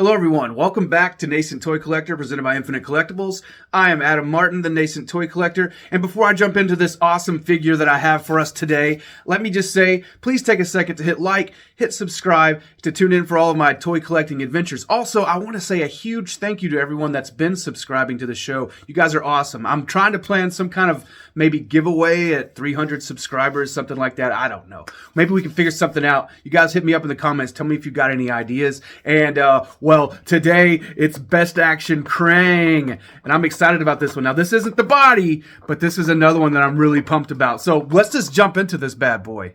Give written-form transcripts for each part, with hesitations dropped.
Hello everyone, welcome back to Nascent Toy Collector presented by Infinite Collectibles. I am Adam Martin, the Nascent Toy Collector, and before I jump into this awesome figure that I have for us today, let me just say, please take a second to hit like, hit subscribe to tune in for all of my toy collecting adventures. Also, I want to say a huge thank you to everyone that's been subscribing to the show. You guys are awesome. I'm trying to plan some kind of maybe giveaway at 300 subscribers, something like that. I don't know. Maybe we can figure something out. You guys hit me up in the comments. Tell me if you got any ideas. And, well, today it's bstaxn Krang. And I'm excited about this one. Now, this isn't the body, but this is another one that I'm really pumped about. So let's just jump into this bad boy.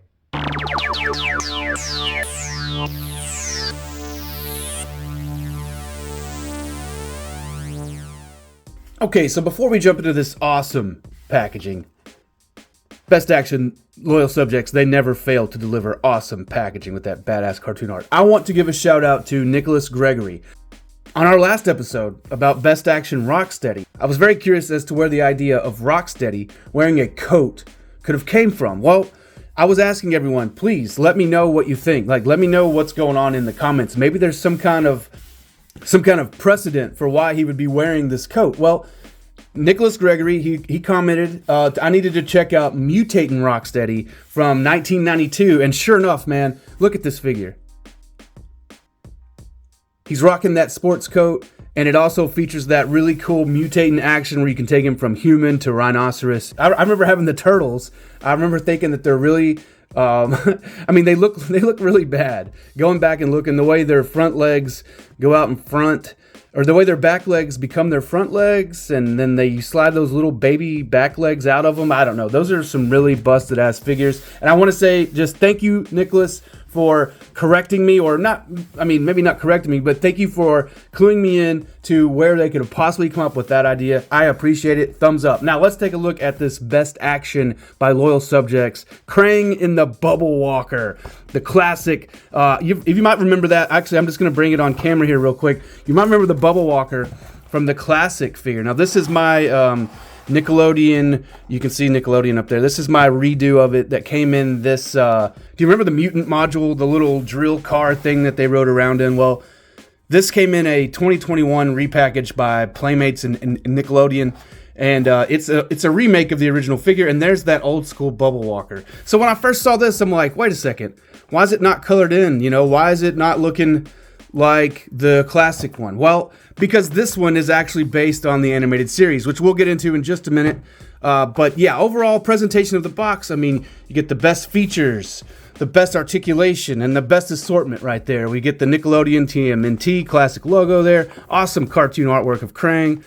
Okay, so before we jump into this awesome packaging, bstaxn Loyal Subjects, they never fail to deliver awesome packaging with that badass cartoon art. I want to give a shout out to Nicholas Gregory. On our last episode about bstaxn Rocksteady, I was very curious as to where the idea of Rocksteady wearing a coat could have came from. Well, I was asking everyone, please let me know what you think. Like, let me know what's going on in the comments. Maybe there's some kind of precedent for why he would be wearing this coat. Well, Nicholas Gregory, he commented, I needed to check out Mutating Rocksteady from 1992. And sure enough, man, look at this figure. He's rocking that sports coat, and it also features that really cool mutating action where you can take him from human to rhinoceros. I remember having the turtles. I remember thinking that they're really, I mean, they look really bad. Going back and looking, the way their front legs go out in front, or the way their back legs become their front legs, and then they slide those little baby back legs out of them. I don't know. Those are some really busted ass figures. And I want to say just thank you, Nicholas, for correcting me, or not, I mean, maybe not correcting me, but thank you for cluing me in to where they could have possibly come up with that idea. I appreciate it. Thumbs up. Now let's take a look at this bstaxn by Loyal Subjects. Krang in the Bubble Walker. The classic, if you might remember that, actually I'm just going to bring it on camera here real quick. You might remember the Bubble Walker from the classic figure. Now this is my Nickelodeon, you can see Nickelodeon up there. This is my redo of it that came in this, do you remember the Mutant module, the little drill car thing that they rode around in? Well, this came in a 2021 repackage by Playmates and Nickelodeon, and it's a remake of the original figure, and there's that old school Bubble Walker. So when I first saw this, I'm like, wait a second, why is it not colored in? You know, why is it not looking like the classic one? Well, because this one is actually based on the animated series, which we'll get into in just a minute. But yeah, overall presentation of the box, I mean, you get the best features, the best articulation, and the best assortment right there. We get the Nickelodeon TMNT classic logo there. Awesome cartoon artwork of Krang.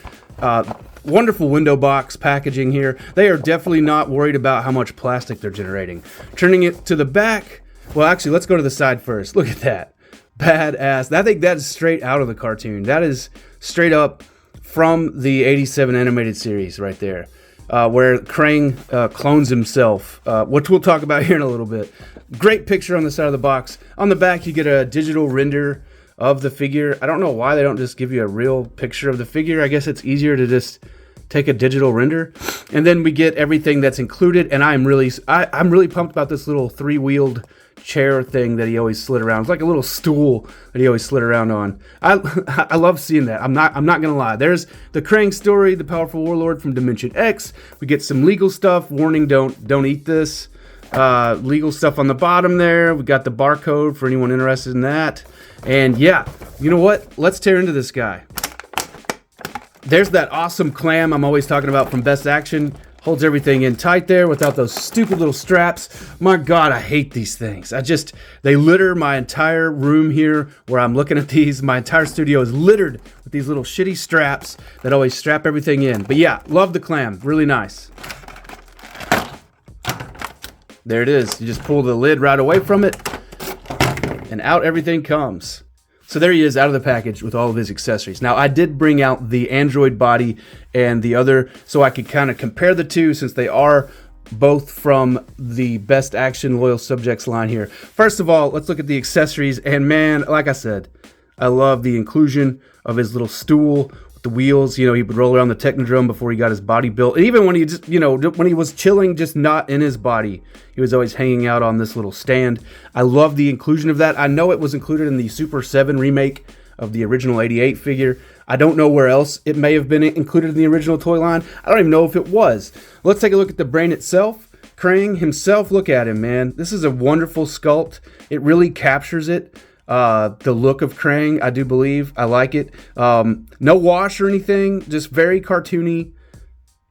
Wonderful window box packaging here. They are definitely not worried about how much plastic they're generating. Turning it to the back, well, actually, let's go to the side first. Look at that. Badass. I think that is straight out of the cartoon. That is straight up from the 87 animated series right there, where Krang clones himself, which we'll talk about here in a little bit. Great picture on the side of the box. On the back, you get a digital render of the figure. I don't know why they don't just give you a real picture of the figure. I guess it's easier to just take a digital render. And then we get everything that's included, and I'm really pumped about this little three-wheeled chair thing that he always slid around. It's like a little stool that he always slid around on. I love seeing that. I'm not gonna lie. There's the Krang story, the powerful warlord from Dimension X. We get some legal stuff. Warning: don't eat this. Legal stuff on the bottom there. We got the barcode for anyone interested in that. And yeah, you know what? Let's tear into this guy. There's that awesome clam I'm always talking about from bstaxn. Holds everything in tight there without those stupid little straps. My God, I hate these things. They litter my entire room here where I'm looking at these. My entire studio is littered with these little shitty straps that always strap everything in. But yeah, love the clam. Really nice. There it is. You just pull the lid right away from it, and out everything comes. So there he is out of the package with all of his accessories. Now, I did bring out the Android body and the other so I could kind of compare the two, since they are both from the bstaxn Loyal Subjects line here. First of all, let's look at the accessories. And man, like I said, I love the inclusion of his little stool with the wheels. You know, he would roll around the Technodrome before he got his body built. And even when he just, when he was chilling, just not in his body, he was always hanging out on this little stand. I love the inclusion of that. I know it was included in the Super 7 remake of the original 88 figure. I don't know where else it may have been included in the original toy line. I don't even know if it was. Let's take a look at the brain itself. Krang himself, look at him, man. This is a wonderful sculpt. It really captures it. The look of Krang, I do believe. I like it. No wash or anything, just very cartoony.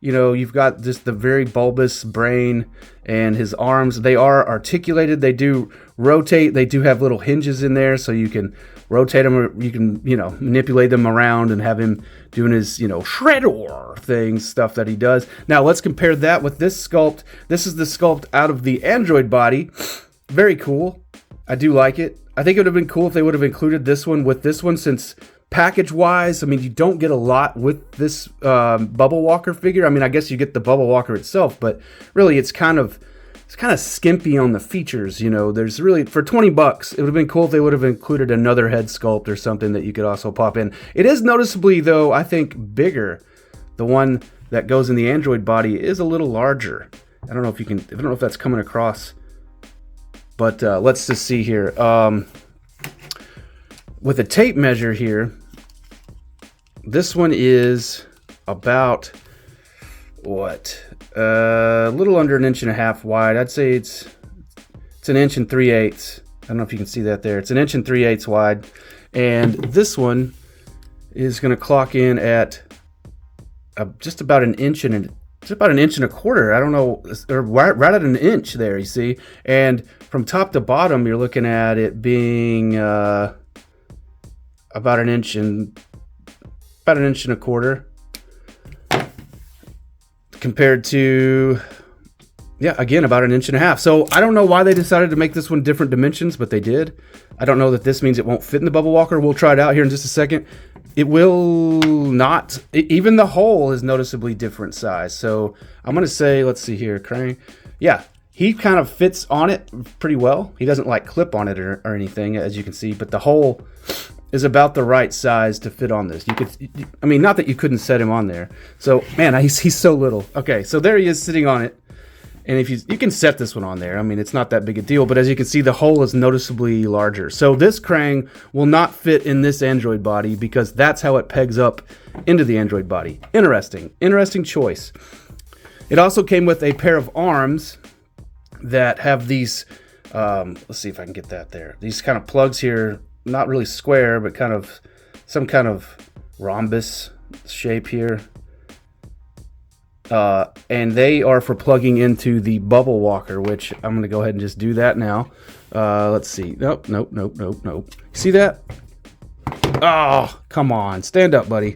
You know, you've got just the very bulbous brain, and his arms, they are articulated. They do rotate. They do have little hinges in there, so you can rotate them, or you can, you know, manipulate them around and have him doing his, you know, shredder things, stuff that he does. Now, let's compare that with this sculpt. This is the sculpt out of the Android body. Very cool. I do like it. I think it would have been cool if they would have included this one with this one, since package-wise, I mean, you don't get a lot with this Bubble Walker figure. I mean, I guess you get the Bubble Walker itself, but really it's kind of skimpy on the features, you know. There's really, for 20 bucks, it would have been cool if they would have included another head sculpt or something that you could also pop in. It is noticeably, though, I think, bigger. The one that goes in the Android body is a little larger. I don't know if that's coming across. But let's just see here. With a tape measure here, this one is about, what? A little under 1.5 inches wide. I'd say it's 1 3/8. I don't know if you can see that there. It's 1 3/8 wide. And this one is going to clock in at just about 1 inch and just about 1 1/4 inches. I don't know, or right at 1 inch there, you see. And from top to bottom, you're looking at it being about 1 inch and about 1 1/4 inches, compared to, yeah, again, about 1.5 inches. So I don't know why they decided to make this one different dimensions, but they did. I don't know that this means it won't fit in the Bubble Walker. We'll try it out here in just a second. It will not. Even the hole is noticeably different size. So I'm going to say, let's see here, Krang. Yeah, he kind of fits on it pretty well. He doesn't like clip on it or anything, as you can see, but the hole is about the right size to fit on this. You could, I mean, not that you couldn't set him on there. So, man, he's so little. Okay, so there he is sitting on it. And if you can set this one on there. I mean, it's not that big a deal, but as you can see, the hole is noticeably larger. So this Krang will not fit in this Android body because that's how it pegs up into the Android body. Interesting choice. It also came with a pair of arms that have these, let's see if I can get that there. These kind of plugs here, not really square, but kind of some kind of rhombus shape here. And they are for plugging into the Bubble Walker, which I'm going to go ahead and just do that now. Let's see. Nope. See that? Oh, come on. Stand up, buddy.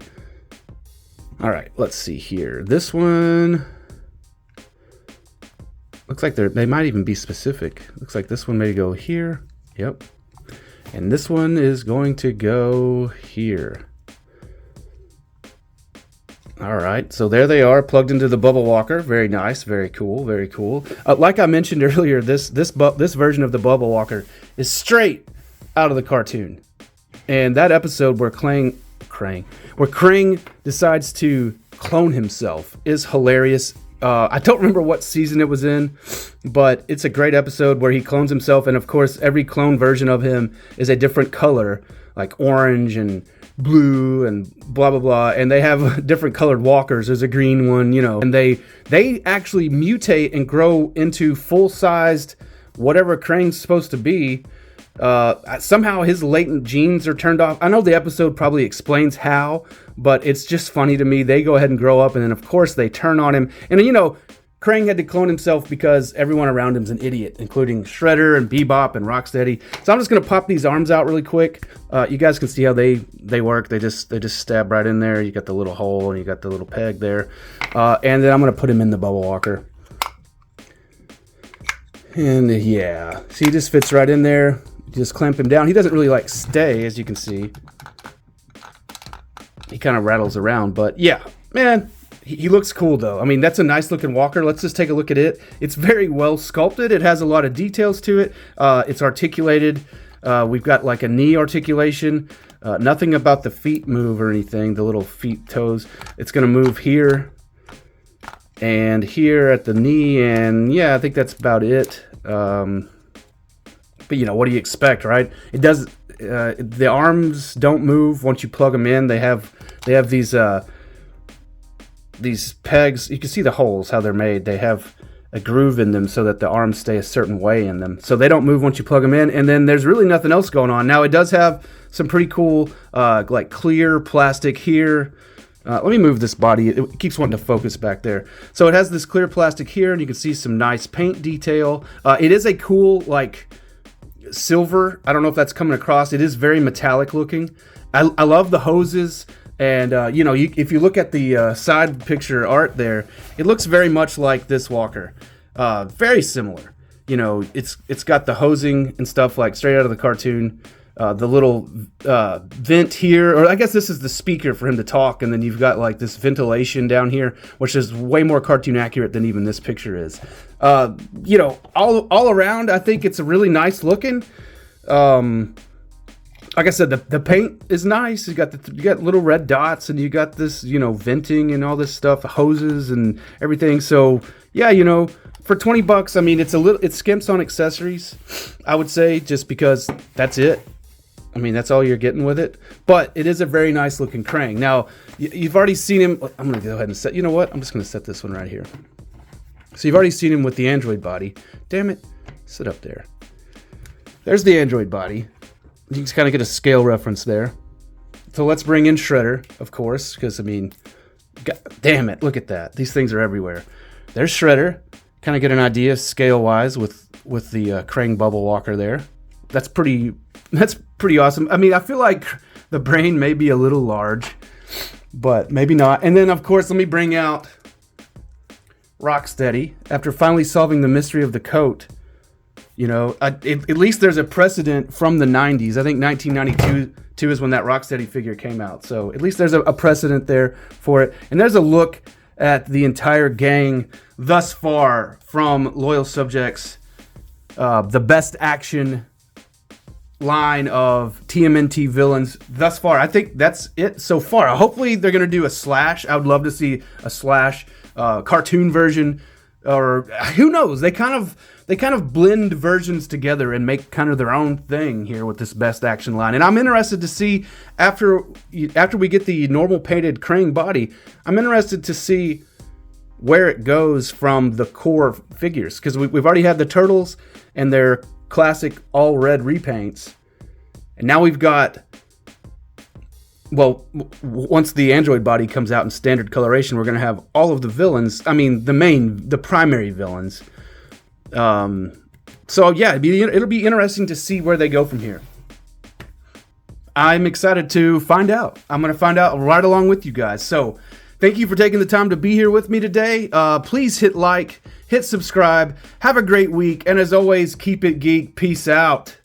All right, let's see here. This one looks like they might even be specific. Looks like this one may go here. Yep. And this one is going to go here. All right, so there they are, plugged into the Bubble Walker. Very nice, very cool, very cool. Like I mentioned earlier, this version of the Bubble Walker is straight out of the cartoon. And that episode where Krang decides to clone himself is hilarious. I don't remember what season it was in, but it's a great episode where he clones himself, and of course, every clone version of him is a different color, like orange and blue and blah blah blah, and they have different colored walkers. There's a green one, you know, and they actually mutate and grow into full-sized whatever Krang's supposed to be. Somehow his latent genes are turned off. I know the episode probably explains how, but it's just funny to me. They go ahead and grow up, and then of course they turn on him. And you know, Krang had to clone himself because everyone around him's an idiot, including Shredder and Bebop and Rocksteady. So I'm just gonna pop these arms out really quick. You guys can see how they work. They just stab right in there. You got the little hole and you got the little peg there. And then I'm gonna put him in the Bubble Walker. And yeah, see, he just fits right in there. You just clamp him down. He doesn't really like stay, as you can see. He kind of rattles around, but yeah, man. He looks cool, though. I mean, that's a nice looking walker. Let's just take a look at it. It's very well sculpted. It has a lot of details to it. It's articulated. We've got like a knee articulation. Nothing about the feet move or anything, the little feet, toes. It's going to move here and here at the knee. And yeah, I think that's about it. But, you know, what do you expect, right? It does. The arms don't move once you plug them in. They have these pegs. You can see the holes, how they're made. They have a groove in them so that the arms stay a certain way in them. So they don't move once you plug them in. And then there's really nothing else going on. Now it does have some pretty cool like clear plastic here. Let me move this body. It keeps wanting to focus back there. So it has this clear plastic here, and you can see some nice paint detail. It is a cool like silver. I don't know if that's coming across. It is very metallic looking. I love the hoses. And, if you look at the side picture art there, it looks very much like this Walker. Very similar. It's got the hosing and stuff like straight out of the cartoon. The little vent here, or I guess this is the speaker for him to talk, and then you've got like this ventilation down here, which is way more cartoon accurate than even this picture is. All around, I think it's a really nice looking. Like I said, the paint is nice. You got little red dots, and you got this, venting and all this stuff, hoses and everything. So yeah, for $20, I mean, it skimps on accessories, I would say, just because that's it. I mean, that's all you're getting with it. But it is a very nice looking Krang. Now, you've already seen him. I'm gonna go ahead and set. You know what? I'm just gonna set this one right here. So you've already seen him with the Android body. Damn it! Sit up there. There's the Android body. You can kind of get a scale reference there. So let's bring in Shredder, of course, because, I mean, God damn it, look at that. These things are everywhere. There's Shredder. Kind of get an idea scale-wise with the Krang Bubble Walker there. That's pretty awesome. I mean, I feel like the brain may be a little large, but maybe not. And then, of course, let me bring out Rocksteady. After finally solving the mystery of the coat, at least there's a precedent from the 90s. I think 1992 is when that Rocksteady figure came out. So at least there's a precedent there for it. And there's a look at the entire gang thus far from Loyal Subjects, the best action line of TMNT villains thus far. I think that's it so far. Hopefully they're going to do a Slash. I would love to see a Slash cartoon version, or who knows? They kind of blend versions together and make kind of their own thing here with this best action line. And I'm interested to see after we get the normal painted Krang body, I'm interested to see where it goes from the core figures, because we've already had the Turtles and their classic all red repaints, and now we've got, well, once the Android body comes out in standard coloration, we're going to have all of the villains. I mean, the primary villains. So yeah, it'll be interesting to see where they go from here. I'm excited to find out. I'm going to find out right along with you guys. So thank you for taking the time to be here with me today. Please hit like, hit subscribe. Have a great week. And as always, keep it geek. Peace out.